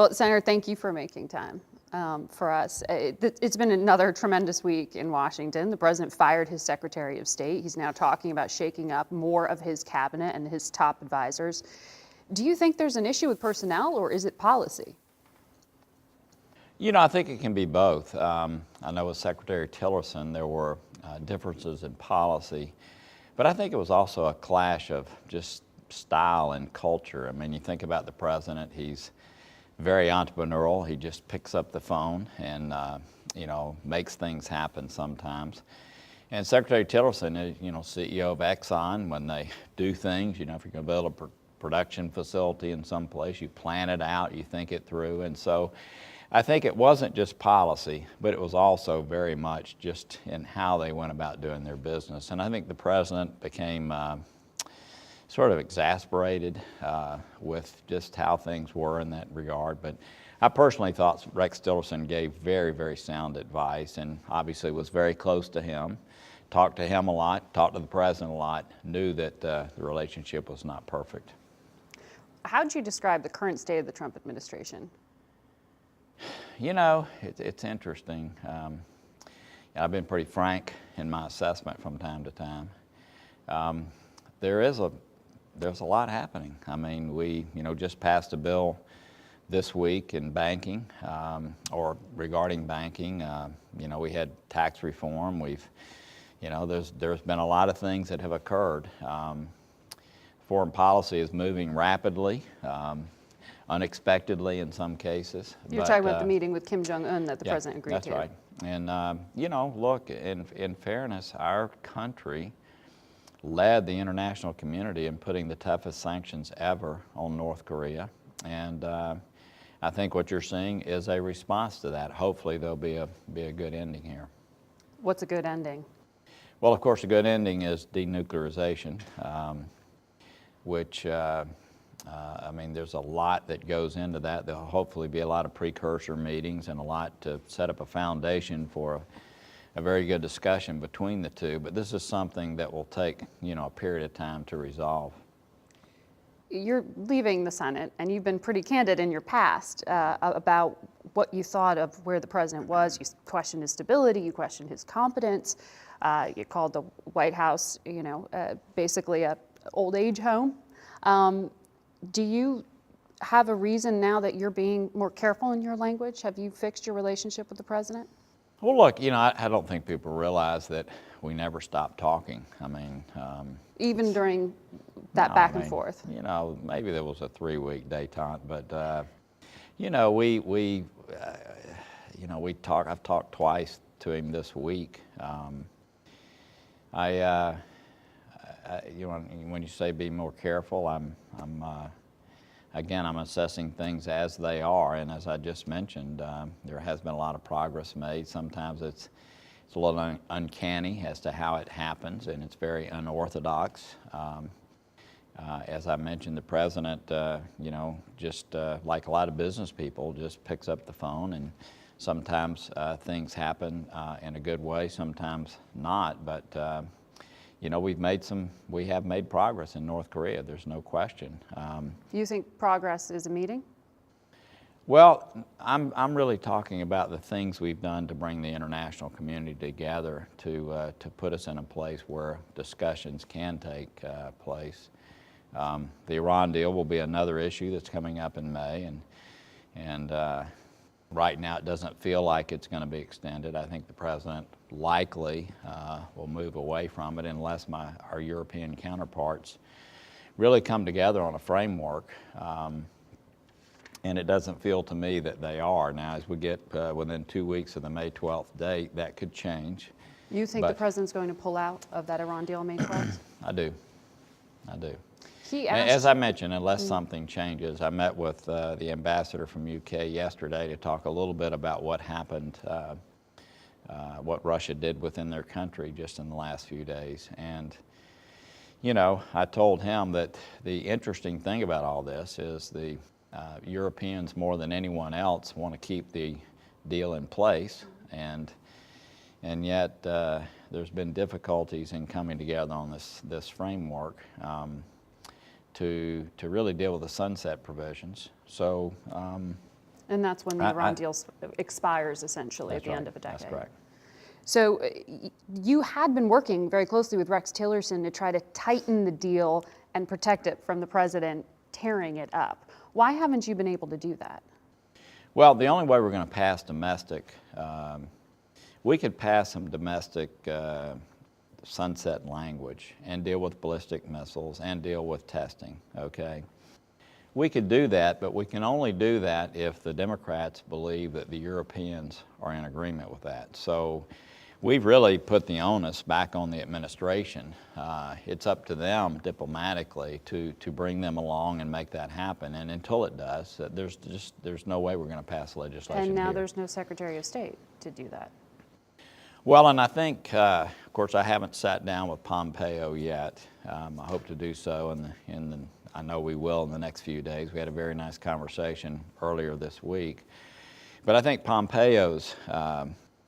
Well, Senator, thank you for making time for us. It's been another tremendous week in Washington. The president fired his Secretary of State. He's now talking about shaking up more of his cabinet and his top advisors. Do you think there's an issue with personnel, or is it policy? You know, I think it can be both. I know with Secretary Tillerson there were differences in policy, but I think it was also a clash of just style and culture. I mean, you think about the president, he's very entrepreneurial. He just picks up the phone and, you know, makes things happen sometimes. And Secretary Tillerson is, you know, CEO of Exxon. When they do things, you know, if you're going to build a production facility in some place, you plan it out, you think it through. And so I think it wasn't just policy, but it was also very much just in how they went about doing their business. And I think the president became sort of exasperated with just how things were in that regard. But I personally thought Rex Tillerson gave very, very sound advice, and obviously was very close to him, talked to him a lot, talked to the president a lot, knew that the relationship was not perfect. How would you describe the current state of the Trump administration? You know, it's interesting. I've been pretty frank in my assessment from time to time. There's a lot happening. I mean, we, you know, just passed a bill this week in banking, or regarding banking. You know, we had tax reform. You know, there's been a lot of things that have occurred. Foreign policy is moving rapidly, unexpectedly in some cases. You're talking about the meeting with Kim Jong-un that the president agreed to. That's right. And, you know, look, in fairness, our country led the international community in putting the toughest sanctions ever on North Korea. And I think what you're seeing is a response to that. Hopefully there'll be a good ending here. What's a good ending? Well, of course, a good ending is denuclearization, which I mean, there's a lot that goes into that. There'll hopefully be a lot of precursor meetings and a lot to set up a foundation for a very good discussion between the two. But this is something that will take, you know, a period of time to resolve. You're leaving the Senate, and you've been pretty candid in your past about what you thought of where the president was. You questioned his stability, you questioned his competence. You called the White House, you know, basically a old age home. Do you have a reason now that you're being more careful in your language? Have you fixed your relationship with the president? Well, look, you know, I don't think people realize that we never stopped talking. I mean, even during that back and forth. You know, maybe there was a 3-week détente, but you know, you know, I've talked twice to him this week. You know, when you say be more careful, again, I'm assessing things as they are, and as I just mentioned, there has been a lot of progress made. Sometimes it's a little uncanny as to how it happens, and it's very unorthodox. As I mentioned, the president, you know, just like a lot of business people, just picks up the phone, and sometimes things happen in a good way, sometimes not. But you know, we have made progress in North Korea. There's no question. You think progress is a meeting? Well, I'm really talking about the things we've done to bring the international community together to put us in a place where discussions can take place. The Iran deal will be another issue that's coming up in May, and right now it doesn't feel like it's going to be extended. I think the president likely will move away from it unless our European counterparts really come together on a framework. And it doesn't feel to me that they are. Now, as we get within 2 weeks of the May 12th date, that could change. You think the president's going to pull out of that Iran deal on May 12th? I do. As I mentioned, unless something changes, I met with the ambassador from UK yesterday to talk a little bit about what happened, what Russia did within their country just in the last few days. And, you know, I told him that the interesting thing about all this is the Europeans, more than anyone else, want to keep the deal in place, and yet there's been difficulties in coming together on this framework to really deal with the sunset provisions. So, And that's when the Iran deal expires, essentially, at the end of a decade. That's correct. So you had been working very closely with Rex Tillerson to try to tighten the deal and protect it from the president tearing it up. Why haven't you been able to do that? Well, the only way we're going to pass domestic, we could pass some domestic sunset language and deal with ballistic missiles and deal with testing, okay? We could do that, but we can only do that if the Democrats believe that the Europeans are in agreement with that. So we've really put the onus back on the administration. It's up to them diplomatically to bring them along and make that happen. And until it does, there's no way we're going to pass legislation And now here. there's no Secretary of State to do that. Well, and I think, of course, I haven't sat down with Pompeo yet. I hope to do so I know we will in the next few days. We had a very nice conversation earlier this week. But I think Pompeo's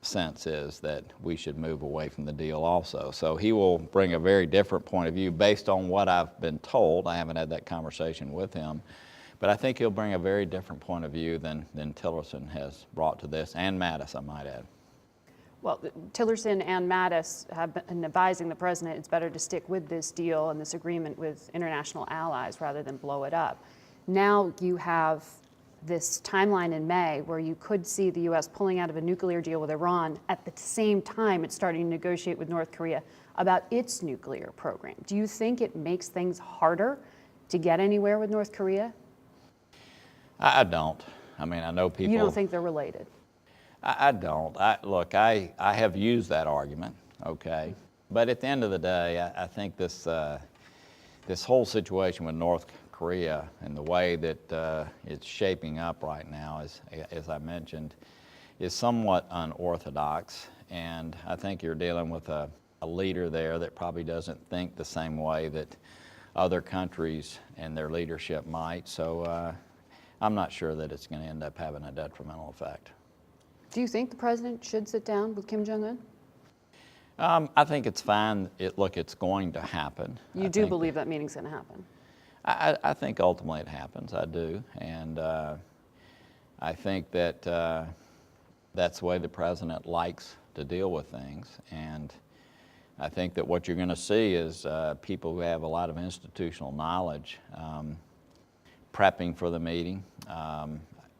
sense is that we should move away from the deal also. So he will bring a very different point of view based on what I've been told. I haven't had that conversation with him. But I think he'll bring a very different point of view than Tillerson has brought to this, and Mattis, I might add. Well, Tillerson and Mattis have been advising the president it's better to stick with this deal and this agreement with international allies rather than blow it up. Now you have this timeline in May where you could see the U.S. pulling out of a nuclear deal with Iran at the same time it's starting to negotiate with North Korea about its nuclear program. Do you think it makes things harder to get anywhere with North Korea? I don't. I mean, I know people... You don't think they're related? I don't. Look, I have used that argument, okay? But at the end of the day, I think this whole situation with North Korea and the way that it's shaping up right now, as I mentioned, is somewhat unorthodox. And I think you're dealing with a leader there that probably doesn't think the same way that other countries and their leadership might. So I'm not sure that it's going to end up having a detrimental effect. Do you think the president should sit down with Kim Jong-un? I think it's fine. Look, it's going to happen. You do believe that meeting's going to happen? I think ultimately it happens. I do. And I think that that's the way the president likes to deal with things. And I think that what you're going to see is people who have a lot of institutional knowledge prepping for the meeting.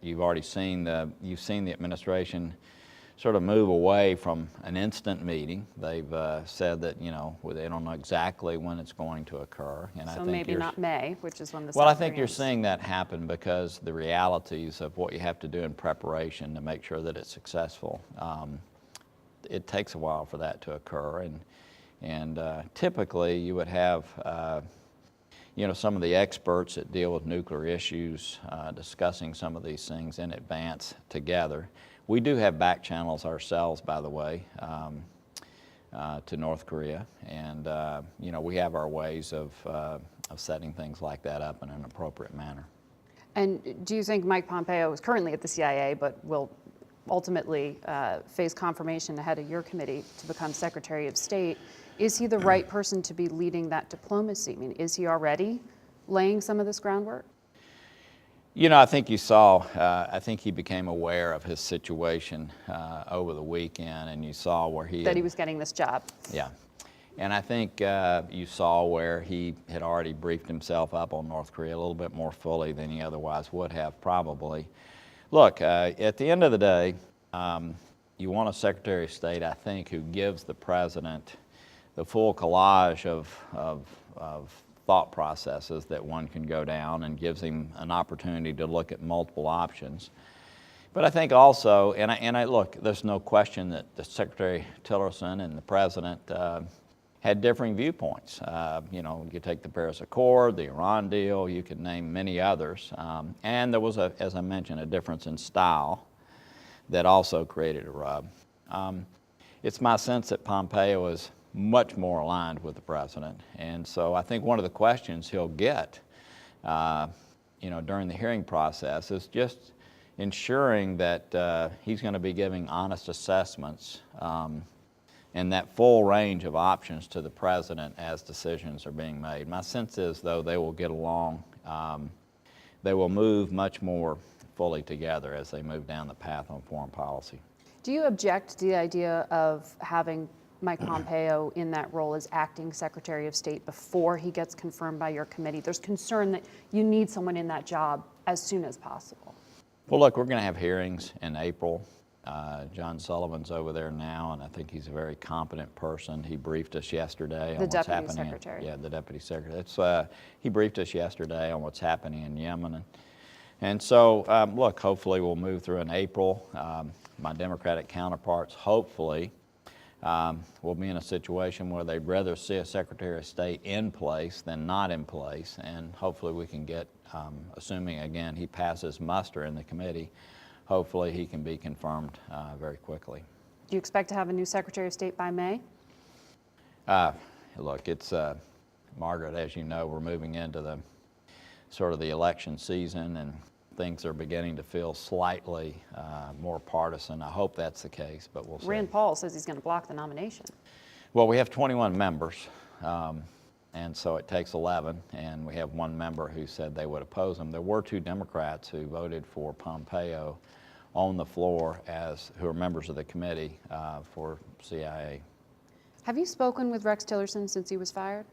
You've already seen the administration sort of move away from an instant meeting. They've said that, they don't know exactly when it's going to occur. And So I think maybe not May, which is when the Well, I South think you're Koreans- seeing that happen because the realities of what you have to do in preparation to make sure that it's successful. It takes a while for that to occur. And typically you would have some of the experts that deal with nuclear issues discussing some of these things in advance together. We do have back channels ourselves, by the way, to North Korea, and we have our ways of setting things like that up in an appropriate manner. And do you think Mike Pompeo is currently at the CIA, but will ultimately face confirmation ahead of your committee to become Secretary of State? Is he the right person to be leading that diplomacy? I mean, is he already laying some of this groundwork? I think you saw, I think he became aware of his situation over the weekend, and you saw where he was getting this job. Yeah. And I think you saw where he had already briefed himself up on North Korea a little bit more fully than he otherwise would have, probably. Look, at the end of the day, you want a Secretary of State, I think, who gives the president the full collage of thought processes that one can go down and gives him an opportunity to look at multiple options. But I think also, and look, there's no question that the Secretary Tillerson and the President had differing viewpoints. You take the Paris Accord, the Iran deal, you could name many others. And there was, as I mentioned, a difference in style that also created a rub. It's my sense that Pompeo is much more aligned with the President. And so I think one of the questions he'll get during the hearing process is just ensuring that he's going to be giving honest assessments and that full range of options to the President as decisions are being made. My sense is, though, they will get along. They will move much more fully together as they move down the path on foreign policy. Do you object to the idea of having Mike Pompeo in that role as acting Secretary of State before he gets confirmed by your committee? There's concern that you need someone in that job as soon as possible. Well, look, we're going to have hearings in April. John Sullivan's over there now, and I think he's a very competent person. He briefed us yesterday on what's happening. The Deputy Secretary. Yeah, the Deputy Secretary. He briefed us yesterday on what's happening in Yemen. And so, look, hopefully we'll move through in April. My Democratic counterparts, hopefully, will be in a situation where they'd rather see a Secretary of State in place than not in place, and hopefully we can get, assuming, again, he passes muster in the committee, hopefully he can be confirmed very quickly. Do you expect to have a new Secretary of State by May? Look, it's, Margaret, as you know, we're moving into the sort of the election season, and things are beginning to feel slightly more partisan. I hope that's the case, but we'll see. Rand Paul says he's going to block the nomination. Well, we have 21 members, and so it takes 11, and we have one member who said they would oppose him. There were 2 Democrats who voted for Pompeo on the floor who are members of the committee for CIA. Have you spoken with Rex Tillerson since he was fired?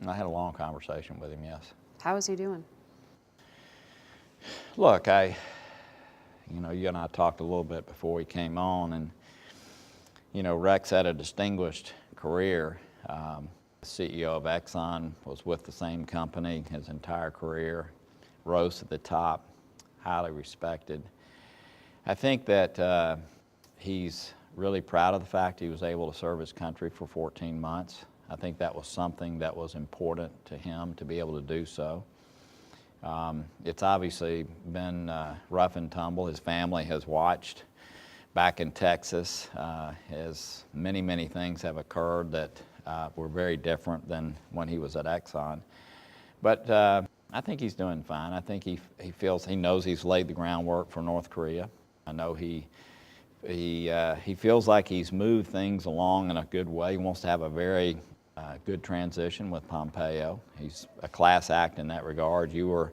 I had a long conversation with him, yes. How is he doing? Look, you know, you and I talked a little bit before we came on, and, you know, Rex had a distinguished career. CEO of Exxon, was with the same company his entire career, rose to the top, highly respected. I think that he's really proud of the fact he was able to serve his country for 14 months. I think that was something that was important to him to be able to do so. It's obviously been rough and tumble. His family has watched back in Texas as many things have occurred that were very different than when he was at Exxon. But I think he's doing fine. I think he knows he's laid the groundwork for North Korea. I know he feels like he's moved things along in a good way. He wants to have a very good transition with Pompeo. He's a class act in that regard. You were,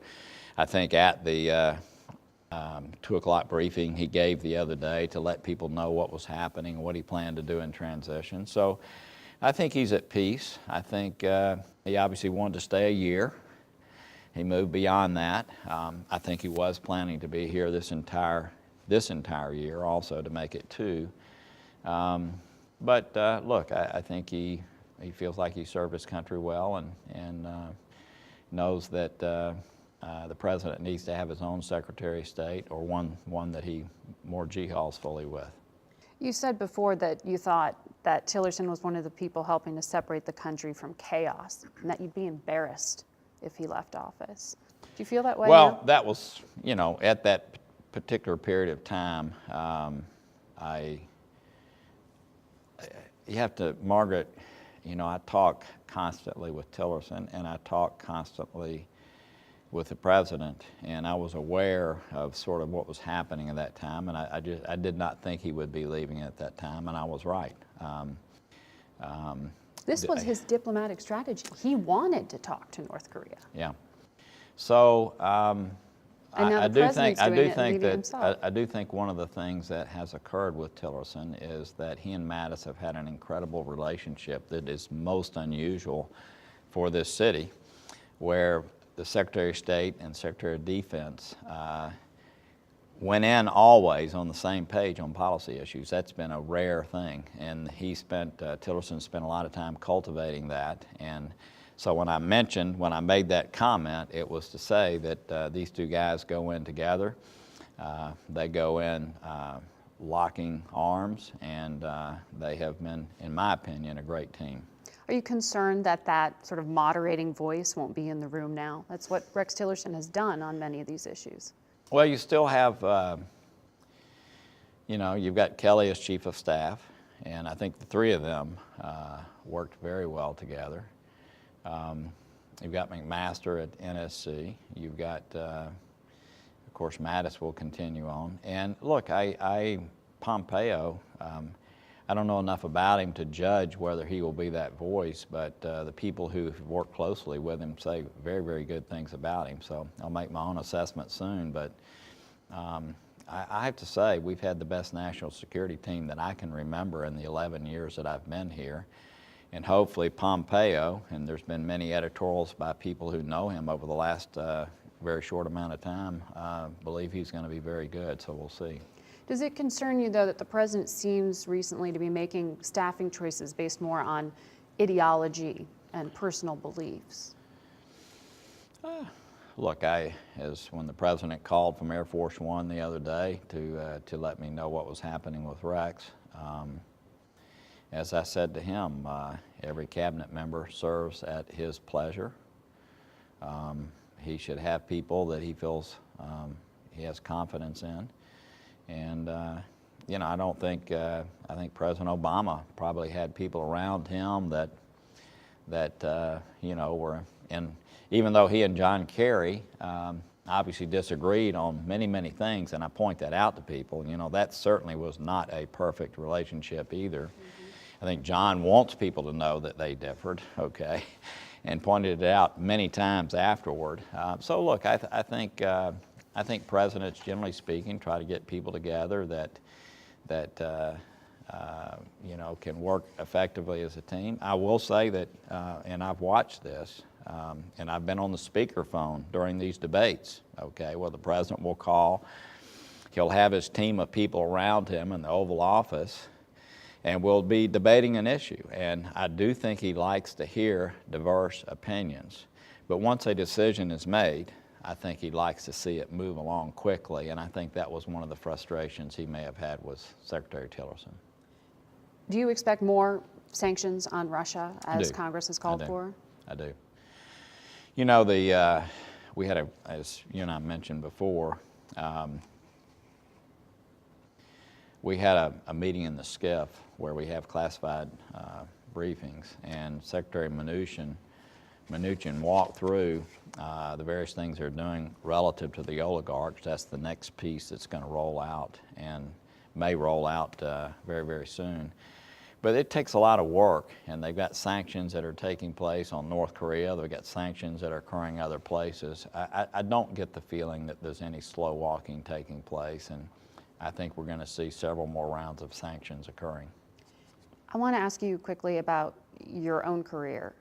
I think, at the 2 o'clock briefing he gave the other day to let people know what was happening and what he planned to do in transition. So I think he's at peace. I think he obviously wanted to stay a year. He moved beyond that. I think he was planning to be here this entire year also, to make it 2. But look, I think he feels like he served his country well, and knows that the president needs to have his own Secretary of State, or one that he more gehaws fully with. You said before that you thought that Tillerson was one of the people helping to separate the country from chaos, and that you'd be embarrassed if he left office. Do you feel that way? Well, that was, you know, at that particular period of time, you have to, Margaret, you know, I talk constantly with Tillerson, and I talk constantly with the president, and I was aware of sort of what was happening at that time, and I did not think he would be leaving at that time, and I was right. This was his diplomatic strategy. He wanted to talk to North Korea. Yeah. So I do think one of the things that has occurred with Tillerson is that he and Mattis have had an incredible relationship that is most unusual for this city, where the Secretary of State and Secretary of Defense went in always on the same page on policy issues. That's been a rare thing, and Tillerson spent a lot of time cultivating that. And so when I made that comment, it was to say that these 2 guys go in together. They go in locking arms, and they have been, in my opinion, a great team. Are you concerned that that sort of moderating voice won't be in the room now? That's what Rex Tillerson has done on many of these issues. Well, you still have, you know, you've got Kelly as Chief of Staff, and I think the 3 of them worked very well together. You've got McMaster at NSC. You've got, of course, Mattis will continue on. And look, Pompeo, I don't know enough about him to judge whether he will be that voice, but the people who have worked closely with him say very good things about him. So I'll make my own assessment soon, but I have to say we've had the best national security team that I can remember in the 11 years that I've been here. And hopefully Pompeo, and there's been many editorials by people who know him over the last very short amount of time, believe he's going to be very good, so we'll see. Does it concern you, though, that the president seems recently to be making staffing choices based more on ideology and personal beliefs? Look, as when the president called from Air Force One the other day to let me know what was happening with Rex, as I said to him, every cabinet member serves at his pleasure. He should have people that he feels he has confidence in. And, you know, I think President Obama probably had people around him that you know, were in, even though he and John Kerry obviously disagreed on many, many things, and I point that out to people, you know, that certainly was not a perfect relationship either. I think John wants people to know that they differed, okay, and pointed it out many times afterward. So look, I think presidents, generally speaking, try to get people together that you know, can work effectively as a team. I will say that, and I've watched this, and I've been on the speakerphone during these debates, okay, where the president will call. He'll have his team of people around him in the Oval Office, and we'll be debating an issue. And I do think he likes to hear diverse opinions. But once a decision is made, I think he likes to see it move along quickly, and I think that was one of the frustrations he may have had with Secretary Tillerson. Do you expect more sanctions on Russia as do. Congress has called for? I do. You know, we had as you and I mentioned before, we had a meeting in the SCIF where we have classified briefings, and Secretary Mnuchin walked through the various things they're doing relative to the oligarchs. That's the next piece that's going to roll out and may roll out very, very soon. But it takes a lot of work, and they've got sanctions that are taking place on North Korea. They've got sanctions that are occurring other places. I don't get the feeling that there's any slow walking taking place, and I think we're going to see several more rounds of sanctions occurring. I want to ask you quickly about your own career.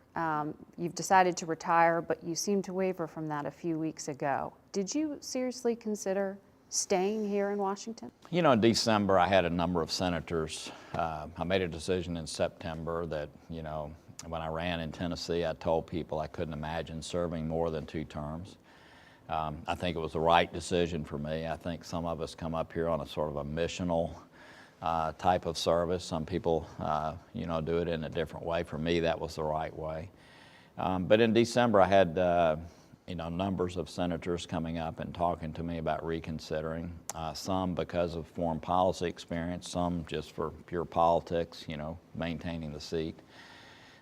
You've decided to retire, but you seemed to waver from that a few weeks ago. Did you seriously consider staying here in Washington? You know, in December, I had a number of senators. I made a decision in September that, you know, when I ran in Tennessee, I told people I couldn't imagine serving more than 2 terms. I think it was the right decision for me. I think some of us come up here on a sort of a missional type of service. Some people, you know, do it in a different way. For me, that was the right way. But in December, I had, you know, numbers of senators coming up and talking to me about reconsidering. Some because of foreign policy experience, some just for pure politics, you know, maintaining the seat.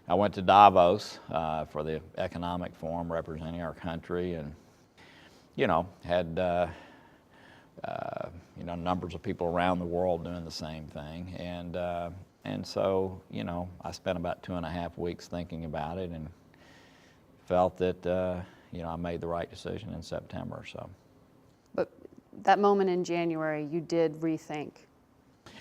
I went to Davos for the economic forum representing our country, and you know, had you know, numbers of people around the world doing the same thing, and so, you know, I spent about 2.5 weeks thinking about it and felt that you know, I made the right decision in September. So, But that moment in January, you did rethink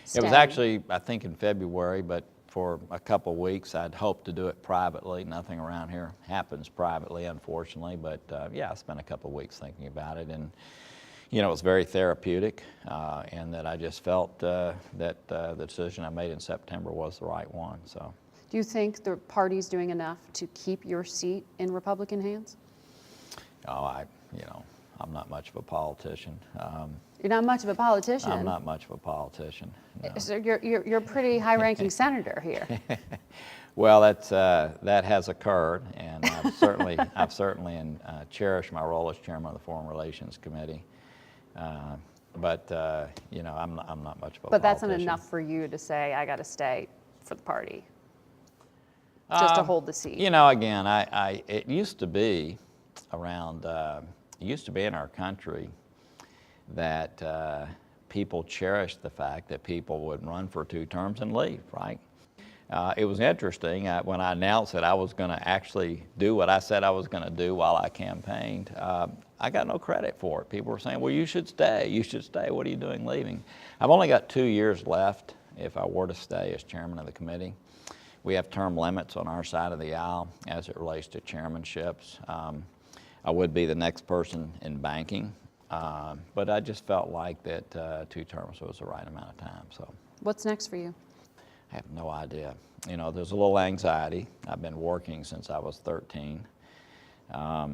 staying. It was actually, I think, in February, but for a couple of weeks, I'd hoped to do it privately. Nothing around here happens privately, unfortunately, but yeah, I spent a couple of weeks thinking about it, and you know, it was very therapeutic, and that I just felt that the decision I made in September was the right one. So, do you think the party's doing enough to keep your seat in Republican hands? oh, you know, I'm not much of a politician. You're not much of a politician. I'm not much of a politician. No. So you're a pretty high-ranking senator here. Well, that has occurred, and I've certainly cherished my role as chairman of the Foreign Relations Committee. But you know, I'm not much of a But that's politician. not enough for you to say, I got to stay for the party, just to hold the seat. You know, again, it used to be around, it used to be in our country that people cherished the fact that people would run for 2 terms and leave, right? It was interesting when I announced that I was going to actually do what I said I was going to do while I campaigned. I got no credit for it. People were saying, well, you should stay. You should stay. What are you doing leaving? I've only got 2 years left if I were to stay as chairman of the committee. We have term limits on our side of the aisle as it relates to chairmanships. I would be the next person in banking, but I just felt like that 2 terms was the right amount of time. So, What's next for you? I have no idea. You know, there's a little anxiety. I've been working since I was 13. I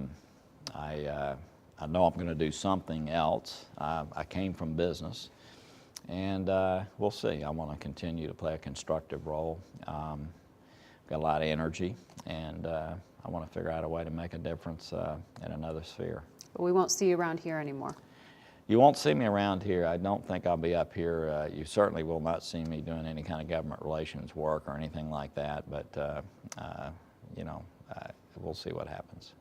know I'm going to do something else. I came from business, and we'll see. I want to continue to play a constructive role. Got a lot of energy, and I want to figure out a way to make a difference in another sphere. But we won't see you around here anymore. You won't see me around here. I don't think I'll be up here. You certainly will not see me doing any kind of government relations work or anything like that, but you know, we'll see what happens.